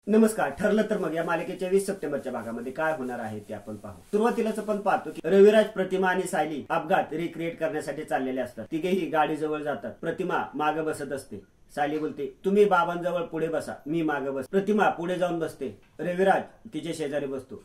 नमस्कार. ठरलं तर मग या मालिकेच्या 20 सप्टेंबरच्या भागामध्ये काय होणार आहे ते आपण पाहू. सुरुवातीलाच आपण पाहतो की रविराज, प्रतिमा आणि सायली अपघात रिक्रिएट करण्यासाठी चाललेले असतात. तिघेही गाडी जवळ जातात. प्रतिमा मागे बसत असते. सायली बोलते, तुम्ही बाबांजवळ पुढे बसा, मी मागे बस. प्रतिमा पुढे जाऊन बसते. रविराज तिच्या शेजारी बसतो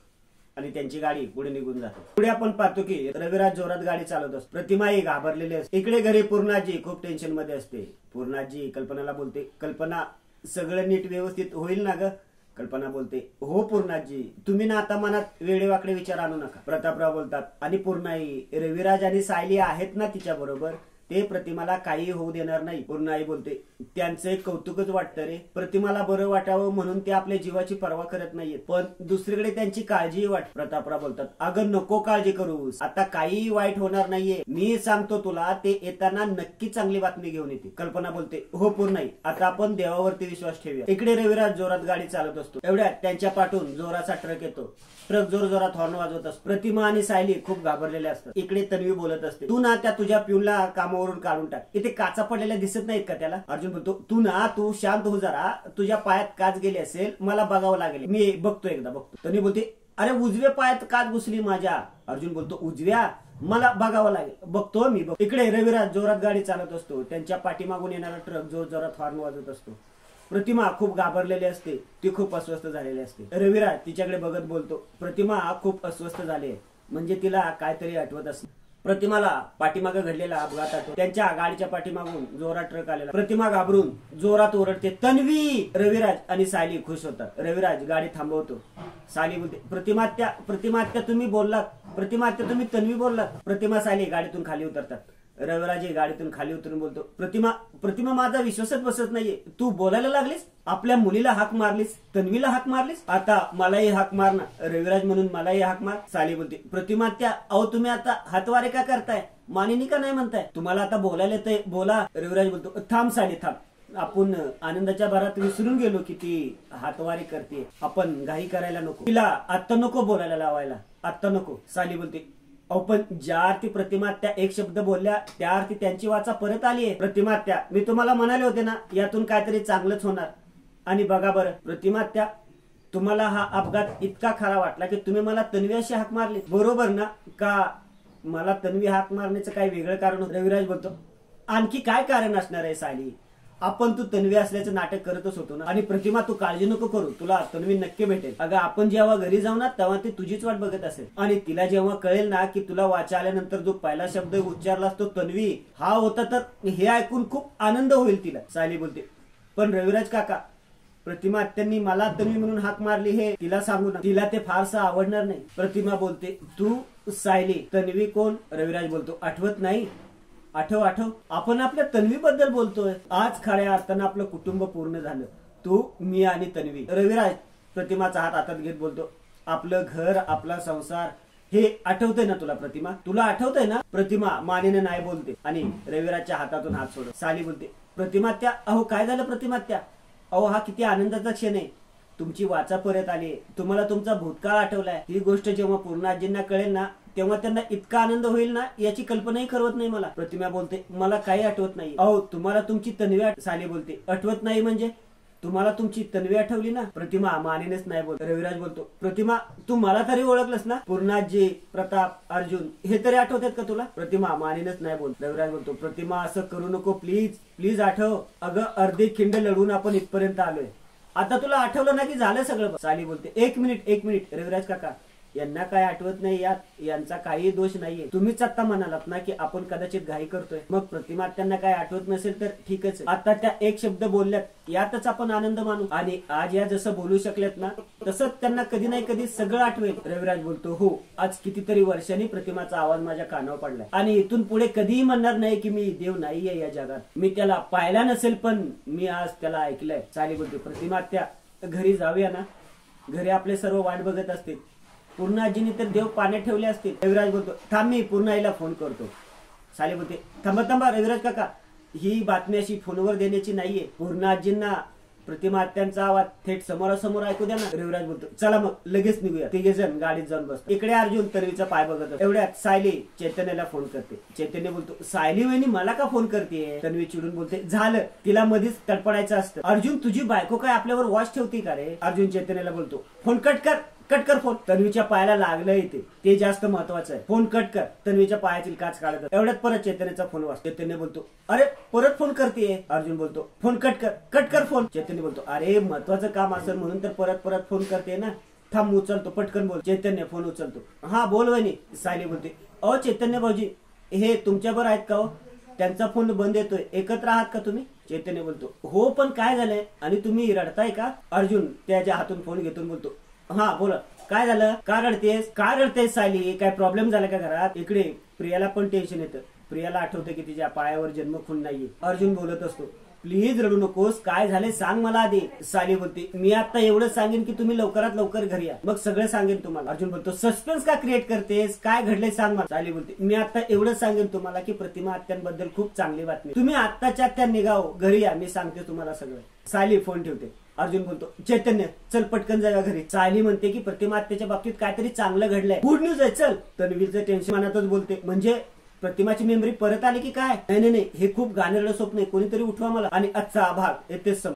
आणि त्यांची गाडी पुढे निघून जाते. पुढे आपण पाहतो की रविराज जोरात गाडी चालवत असतो. प्रतिमाही घाबरलेली असते. इकडे घरी पूर्णाजी खूप टेन्शन मध्ये असते. पूर्णाजी कल्पनाला बोलते, कल्पना सगळं नीट व्यवस्थित होईल ना ग? कल्पना बोलते, हो पूर्णाजी, तुम्ही ना आता मनात वेडेवाकडे विचार आणू नका. प्रतापराव बोलतात, आणि पूर्णाई, रविराज आणि सायली आहेत ना तिच्या बरोबर, ते प्रतिमाला काही होऊ देणार नाही. पूर्णाई बोलते, त्यांचं एक कौतुकच वाटतं रे. प्रतिमाला बरं वाटावं म्हणून ते आपल्या जीवाची पर्वा करत नाहीये, पण दुसरीकडे त्यांची काळजी वाटते. प्रतापराव बोलतात, अगं नको काळजी करूस, आता काही वाईट होणार नाहीये. मी सांगतो तुला, ते येताना नक्की चांगली बातमी घेऊन येते. कल्पना बोलते, हो पूर्णाई, आता आपण देवावरती विश्वास ठेवूया. इकडे रविराज जोरात गाडी चालवत असतो. एवढ्यात त्यांच्या पाठून जोराचा ट्रक येतो. ट्रक जोर जोरात हॉर्न वाजवत असतो. प्रतिमा आणि सायली खूप घाबरलेले असतात. इकडे तन्वी बोलत असते, तू ना त्या तुझ्या पिऊला कामावरून काढून टाक. इथे काचा पडलेल्या दिसत नाहीत का त्याला? अर्जुन बोलतो, तू शांत हो जरा, तुझ्या पायात काच गेली असेल, मला बघावं लागेल, मी बघतो, एकदा बघतो. तन्वी बोलते, अरे उजव्या पायात काच घुसली माझ्या. अर्जुन बोलतो, उजव्या? मला बघावं लागेल, बघतो मी. इकडे रविराज जोरात गाडी चालत असतो. त्यांच्या पाठीमागून येणारा ट्रक जोर जोरात हॉर्न वाजवत असतो. प्रतिमा खूप घाबरलेली असते. ती खूप अस्वस्थ झालेली असते. रविराज तिच्याकडे बघत बोलतो, प्रतिमा खूप अस्वस्थ झाली, म्हणजे तिला काहीतरी आठवत असते. प्रतिमाला पाठीमागे घडलेला अपघात आठवतो. त्यांच्या गाडीच्या पाठीमागून जोरात ट्रक आलेला. प्रतिमा घाबरून जोरात ओरडते, तन्वी. रविराज आणि सायली खुश होतात. रविराज गाडी थांबवतो. सायली बोलते, प्रतिमात्या तुम्ही बोललात, प्रतिमात्या तुम्ही तन्वी बोललात. प्रतिमा, सायली गाडीतून खाली उतरतात. रविराज गाडीतून खाली उतरून बोलतो, प्रतिमा माझा विश्वासच बसत नाहीये. तू बोलायला लागलीस, आपल्या मुलीला हाक मारलीस, तन्वीला हाक मारलीस, आता मलाही हाक मार ना. रविराज म्हणून मलाही हाक मार. सायली बोलते, प्रतिमा त्या, अहो तुम्ही आता हातवारे का करताय, मानिनी का नाही म्हणताय? तुम्हाला आता बोलायला येतंय, बोला. रविराज बोलतो, थांब सायली थांब, आपण आनंदाच्या भरात विसरून गेलो की ती हातवारी करते. आपण घाई करायला नको, तिला आत्ता नको बोलायला लावायला, आत्ता नको. सायली बोलते, पण ज्या अर्थी प्रतिमात्या एक शब्द बोलल्या त्या अर्थी त्यांची वाचा परत आली आहे. प्रतिमात्या, मी तुम्हाला म्हणाले होते ना, यातून काहीतरी चांगलंच होणार. आणि बघा बरं प्रतिमात्या, तुम्हाला हा अपघात इतका खरा वाटला की तुम्ही मला तन्वी अशी हाक मारली, बरोबर ना? का मला तन्वी हाक मारण्याचं काही वेगळं कारण? रविराज बोलतो, आणखी काय कारण असणार आहे सायली? आपण तू तन्वी असल्याचं नाटक करतच होतो ना. आणि प्रतिमा, तू काळजी नको करू, तुला तन्वी नक्की भेटेल. अगं आपण जेव्हा घरी जाऊ ना तेव्हा ती तुझीच वाट बघत असेल. आणि तिला जेव्हा कळेल ना की तुला वाचा आल्यानंतर जो पहिला शब्द उच्चारलास तो तन्वी हा होता, तर हे ऐकून खूप आनंद होईल तिला. सायली बोलते, पण रविराज काका, प्रतिमा त्यांनी मला तन्वी म्हणून हाक मारली हे तिला सांगू ना, तिला ते फारसं आवडणार नाही. प्रतिमा बोलते, तू सायली, तन्वी कोण? रविराज बोलतो, आठवत नाही? आठव, आपण आपल्या तन्वी बद्दल बोलतोय. आज खऱ्या अर्थानं आपलं कुटुंब पूर्ण झालं, तू, मी आणि तन्वी. रविराज प्रतिमाचा हात हातात घेत बोलतो, आपलं घर, आपला संसार, हे आठवतंय ना तुला प्रतिमा? तुला आठवतंय ना? प्रतिमा मानेने नाही बोलते आणि रविराजच्या हातातून हात सोडत. सायली बोलते, प्रतिमात्या, अहो काय झालं प्रतिमात्या? अहो हा किती आनंदाचा क्षण आहे, तुमची वाचा परत आली, तुम्हाला तुमचा भूतकाळ आठवलाय. ही गोष्ट जेव्हा पूर्णाजींना कळेल ना तेव्हा त्यांना इतका आनंद होईल ना, याची कल्पनाही करवत नाही मला. प्रतिमा बोलते, मला काही आठवत नाही. अहो तुम्हाला तुमची तन्वी सायली बोलते, आठवत नाही म्हणजे? तुम्हाला तुमची तन्वी आठवली ना? प्रतिमा मानेनेच नाही बोलत. रविराज बोलतो, प्रतिमा तू मला तरी ओळखलंस ना? पूर्णाजी, प्रताप, अर्जुन हे तरी आठवतात का तुला? प्रतिमा मानेनेच नाही बोलत. रविराज बोलतो, प्रतिमा असं करू नको, प्लीज प्लीज आठव. अगं अर्धी खिंड लढून आपण इथपर्यंत आलोय, आता तुला आठवलं ना की झालं सगळं. सायली बोलते, एक मिनिट रविराज काका, यांना काय आठवत नाही यात यांचा काही दोष नाहीये. तुम्हीच आता म्हणालात ना की आपण कदाचित घाई करतोय. मग प्रतिमा त्यांना काय आठवत नसेल तर ठीकच, आता त्या एक शब्द बोलल्यात यातच आपण आनंद मानू. आणि आज या जसं बोलू शकलेत ना तसंच त्यांना कधी नाही कधी सगळं आठवेल. रविराज बोलतो, हो, आज कितीतरी वर्षांनी प्रतिमाचा आवाज माझ्या कानावर पडलाय आणि इथून पुढे कधीही म्हणणार नाही की मी देव नाहीये या जगात, मी त्याला पाहिला नसेल पण मी आज त्याला ऐकलंय. सायली बोलते, प्रतिमा त्या, घरी जाऊया ना, घरी आपले सर्व वाट बघत असतील, पूर्णाजीने तर देव पाण्यात ठेवले असतील. रविराज बोलतो, थांब मी पूर्णाईला फोन करतो. सायली बोलते, थांबा रविराज काका, ही बातमी अशी फोनवर देण्याची नाहीये. पूर्णाजींना प्रतिमा आत्यांचा आवाज थेट समोरासमोर ऐकू द्या ना. रविराज बोलतो चला मग लगेच निघूया. तिघे जण गाडीत जाऊन बसतो. इकडे अर्जुन तन्वीचा पाय बघत. एवढ्यात सायली चैतन्याला फोन करते. चैतन्य बोलतो सायली वहिनी मला का फोन करते. तन्वी चिडून बोलते झालं तिला मध्येच तडपडायचं असतं. अर्जुन तुझी बायको काय आपल्यावर वॉच ठेवते का रे. अर्जुन चैतन्याला बोलतो फोन कट कर फोन. तन्वीच्या पायाला लागलं इथे ते जास्त महत्वाचं आहे. फोन कट कर. तन्वीच्या पायातील काच काढत. एवढ्यात परत चैतन्याचा फोन वाजतो. चैतन्य बोलतो अरे परत फोन करते. अर्जुन बोलतो फोन कट कर फोन. चैतन्य बोलतो अरे महत्वाचं काम असेल म्हणून तर परत फोन करते ना. थांब उचलतो पटकन बोल. चैतन्य फोन उचलतो. हा बोल वहिनी. सायली बोलते अहो चैतन्य भाऊजी हे तुमच्याबरोबर आहेत का हो. त्यांचा फोन बंद येतोय. एकत्र आहात का तुम्ही. चैतन्य बोलतो हो पण काय झालंय आणि तुम्ही रडताय का. अर्जुन त्याच्या हातून फोन घेतून बोलतो हा बोला काय झालं. का रडतेस सायली काय प्रॉब्लेम झाला का घरात. इकडे प्रियाला पण टेन्शन येतं. प्रियाला आठवतं की तिच्या पायावर जन्मखून नाहीये. अर्जुन बोलत असतो प्लीज रडू नकोस काय झाले सांग मला आधी. सायली बोलते मी आता एवढंच सांगेन की तुम्ही लवकरात लवकर घरी या मग सगळं सांगेन तुम्हाला. अर्जुन बोलतो सस्पेन्स का क्रिएट करतेस काय घडले सांग मला. सायली बोलते मी आता एवढंच सांगेन तुम्हाला की प्रतिमा आत्यांबद्दल खूप चांगली बातमी. तुम्ही आत्ताच्या आत्ता निघाओ घरी या मी सांगते तुम्हाला सगळं. सायली फोन ठेवते. अर्जुन बोलतो चैतन्य चल पटकन जाऊया घरी. सायली म्हणते की प्रतिमा आत्याच्या बाबतीत काहीतरी चांगलं घडलंय गुड न्यूज आहे चल. तन्वीचं टेन्शन मनातच बोलते म्हणजे प्रतिमाची मेमरी परत आली की काय. नाही हे खूप घाणेरडं स्वप्न आहे कोणीतरी उठवा मला. आणि आजचा भाग येथेच